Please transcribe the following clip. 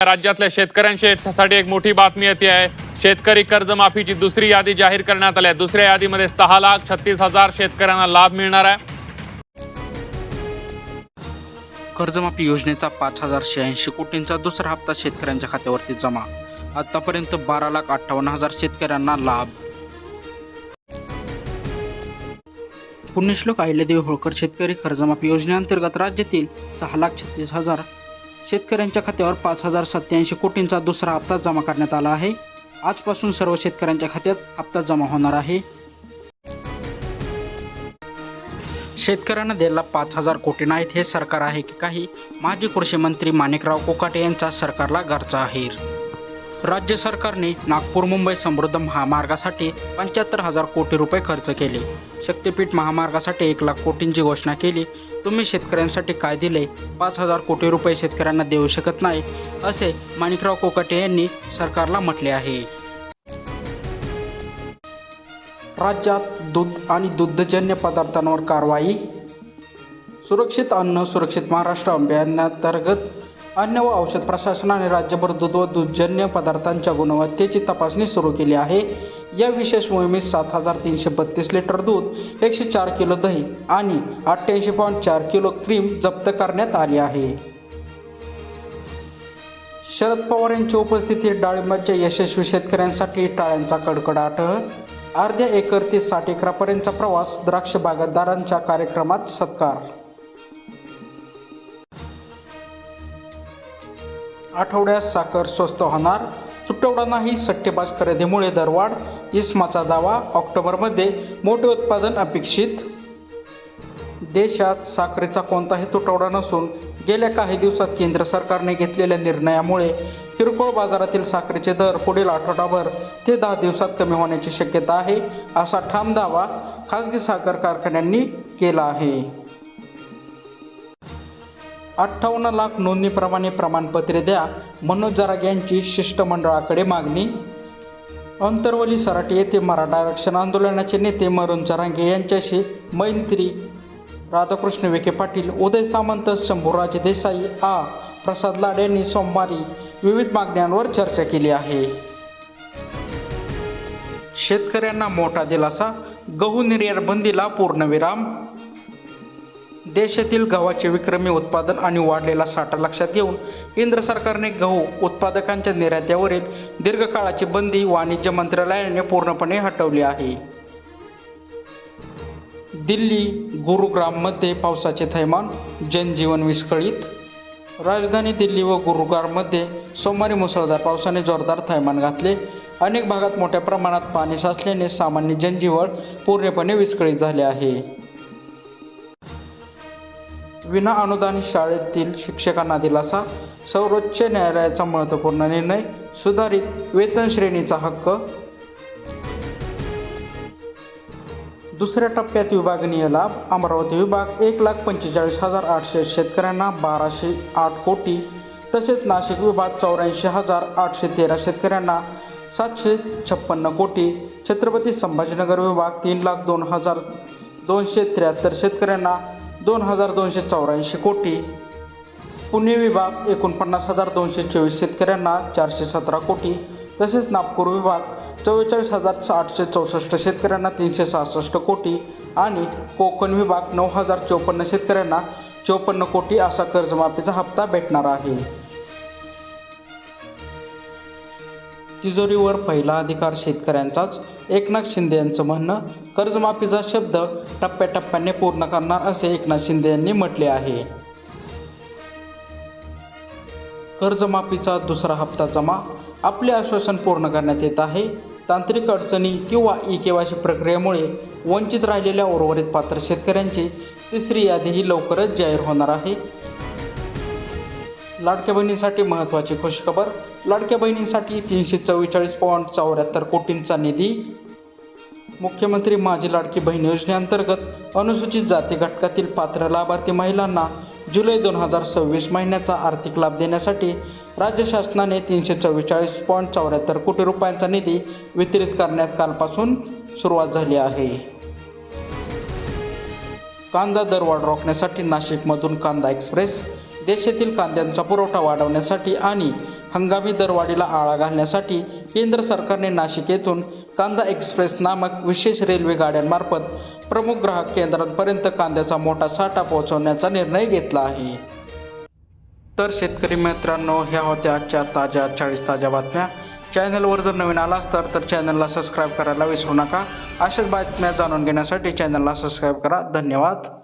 राज्यातल्या शेतकऱ्यांसाठी एक मोठी बातमी येते आहे। शेतकरी कर्जमाफीची दुसरी यादी जाहीर करण्यात आली आहे। दुसऱ्या यादीमध्ये 6,36,000 शेतकऱ्यांना लाभ मिळणार आहे। कर्जमाफी योजनेचा 5,180 कोटींचा दुसरा हप्ता शेतकऱ्यांच्या खात्यावरती जमा। आतापर्यंत 12,58,000 शेतकऱ्यांना लाभ। पुण्यश्लोक अहिल्यादेवी होळकर शेतकरी कर्जमाफी योजनेअंतर्गत राज्यातील 6,36,000 शेतकऱ्यांच्या खात्यावर 5,087 कोटींचा दुसरा हप्ता जमा करण्यात आला आहे। आजपासून सर्व शेतकऱ्यांच्या खात्यात हप्ता जमा होणार आहे। शेतकऱ्यांना द्यायला 5,000 कोटी नाहीत हे सरकार आहे की काही? माजी कृषी मंत्री माणिकराव कोकाटे यांचा सरकारला घरचा अहेर। राज्य सरकारने नागपूर मुंबई समृद्ध महामार्गासाठी 75,000 कोटी रुपये खर्च केले। शक्तीपीठ महामार्गासाठी 1,00,000 कोटींची घोषणा केली। तुम्ही शेतकऱ्यांसाठी काय दिले? 5,000 कोटी रुपये शेतकऱ्यांना देऊ शकत नाही, असे माणिकराव कोकाटे यांनी सरकारला म्हटले आहे। राज्यात दूध आणि दुग्धजन्य पदार्थांवर कारवाई। सुरक्षित अन्न सुरक्षित महाराष्ट्र अभियानांतर्गत अन्न व औषध प्रशासनाने राज्यभर दूध व दूधजन्य पदार्थांच्या गुणवत्तेची तपासणी सुरू केली आहे। या विशेष मोहिमेत 7,332 लिटर दूध, 104 किलो दही आणि 88.4 किलो क्रीम जप्त करण्यात आली आहे। शरद पवार यांच्या उपस्थितीत डाळिंबाच्या यशस्वी शेतकऱ्यांसाठी टाळ्यांचा कडकडाट। अर्ध्या एकर ते 60 एकरापर्यंतचा प्रवास, द्राक्ष बागायतदारांच्या कार्यक्रमात सत्कार। आठवड्यात साखर स्वस्त होणार, तुटवडा नाही, सट्टेबाज खरेदीमुळे दरवाढ, इस्माचा दावा। ऑक्टोबरमध्ये मोठे उत्पादन अपेक्षित। देशात साखरेचा कोणताही तुटवडा नसून गेल्या काही दिवसात केंद्र सरकारने घेतलेल्या निर्णयामुळे किरकोळ बाजारातील साखरेचे दर पुढील आठवडाभर ते 10 दिवसात कमी होण्याची शक्यता आहे, असा ठाम दावा खासगी साखर कारखान्यांनी केला आहे। 58 लाख नोंदणीप्रमाणे प्रमाणपत्रे द्या, मनोज जरागे यांची शिष्टमंडळाकडे मागणी। अंतरवली सराटी येथे मराठा आरक्षण आंदोलनाचे नेते मनोज जरागे यांच्याशी मैत्री राधाकृष्ण विखे पाटील, उदय सामंत, शंभूराज देसाई, प्रसाद लाड यांनी सोमवारी विविध मागण्यांवर चर्चा केली आहे। शेतकऱ्यांना मोठा दिलासा, गहू निर्यात बंदीला पूर्णविराम। देशातील गव्हाचे विक्रमी उत्पादन आणि वाढलेला साठा लक्षात घेऊन केंद्र सरकारने गहू उत्पादकांच्या निर्यातीवरील दीर्घकाळाची बंदी वाणिज्य मंत्रालयाने पूर्णपणे हटवली आहे। दिल्ली गुरुग्राममध्ये पावसाचे थैमान, जनजीवन विस्कळीत। राजधानी दिल्ली व गुरुग्राममध्ये सोमवारी मुसळधार पावसाने जोरदार थैमान घातले। अनेक भागात मोठ्या प्रमाणात पाणी साचल्याने सामान्य जनजीवन पूर्णपणे विस्कळीत झाले आहे। विना अनुदानित शाळेतील शिक्षकांना दिलासा, सर्वोच्च न्यायालयाचा महत्त्वपूर्ण निर्णय, सुधारित वेतन श्रेणीचा हक्क। दुसऱ्या टप्प्यात विभागनीय लाभ, अमरावती विभाग 1,45,800 शेतकऱ्यांना 1,208 कोटी, तसेच नाशिक विभाग 84,813 शेतकऱ्यांना 756 कोटी, छत्रपती संभाजीनगर विभाग 3,02,273 शेतकऱ्यांना 2,284 कोटी, पुणे विभाग 49,224 शेतकऱ्यांना 417 कोटी, तसेच नागपूर विभाग 44,864 शेतकऱ्यांना 366 कोटी आणि कोकण विभाग 9,054 शेतकऱ्यांना 54 कोटी असा कर्जमाफीचा हप्ता भेटणार आहे। तिजोरीवर पहिला अधिकार शेतकऱ्यांचाच, एकनाथ शिंदे यांचं म्हणणं। कर्जमाफीचा शब्द टप्प्याटप्प्याने पूर्ण करणार असे एकनाथ शिंदे यांनी म्हटले आहे। कर्जमाफीचा दुसरा हप्ता जमा, आपले आश्वासन पूर्ण करण्यात येत आहे। तांत्रिक अडचणी किंवा ई-केवायसी प्रक्रियेमुळे वंचित राहिलेल्या उर्वरित पात्र शेतकऱ्यांची तिसरी यादीही लवकरच जाहीर होणार आहे। लाडक्या बहिणींसाठी महत्त्वाची खुशखबर, लाडक्या बहिणींसाठी 344.74 कोटींचा निधी। मुख्यमंत्री माझी लाडकी बहीण योजनेअंतर्गत अनुसूचित जाती घटकातील पात्र लाभार्थी महिलांना जुलै 2026 महिन्याचा आर्थिक लाभ देण्यासाठी राज्य शासनाने 344.74 कोटी रुपयांचा निधी वितरित करण्यात कालपासून सुरुवात झाली आहे। कांदा दरवाढ रोखण्यासाठी नाशिकमधून कांदा एक्सप्रेस। देशातील कांद्यांचा पुरवठा वाढवण्यासाठी आणि हंगामी दरवाढीला आळा घालण्यासाठी केंद्र सरकारने नाशिक येथून कांदा एक्सप्रेस नामक विशेष रेल्वे गाड्यांमार्फत प्रमुख ग्राहक केंद्रांपर्यंत कांद्याचा मोठा साठा पोहोचवण्याचा निर्णय घेतला आहे. तर शेतकरी मित्रांनो, ह्या होत्या आजच्या ताज्या 40 ताज्या बातम्या. चॅनलवर जर नवीन आला असतात तर चॅनलला सबस्क्राईब करायला विसरू नका. अशाच बातम्या जाणून घेण्यासाठी चॅनलला सबस्क्राईब करा. धन्यवाद.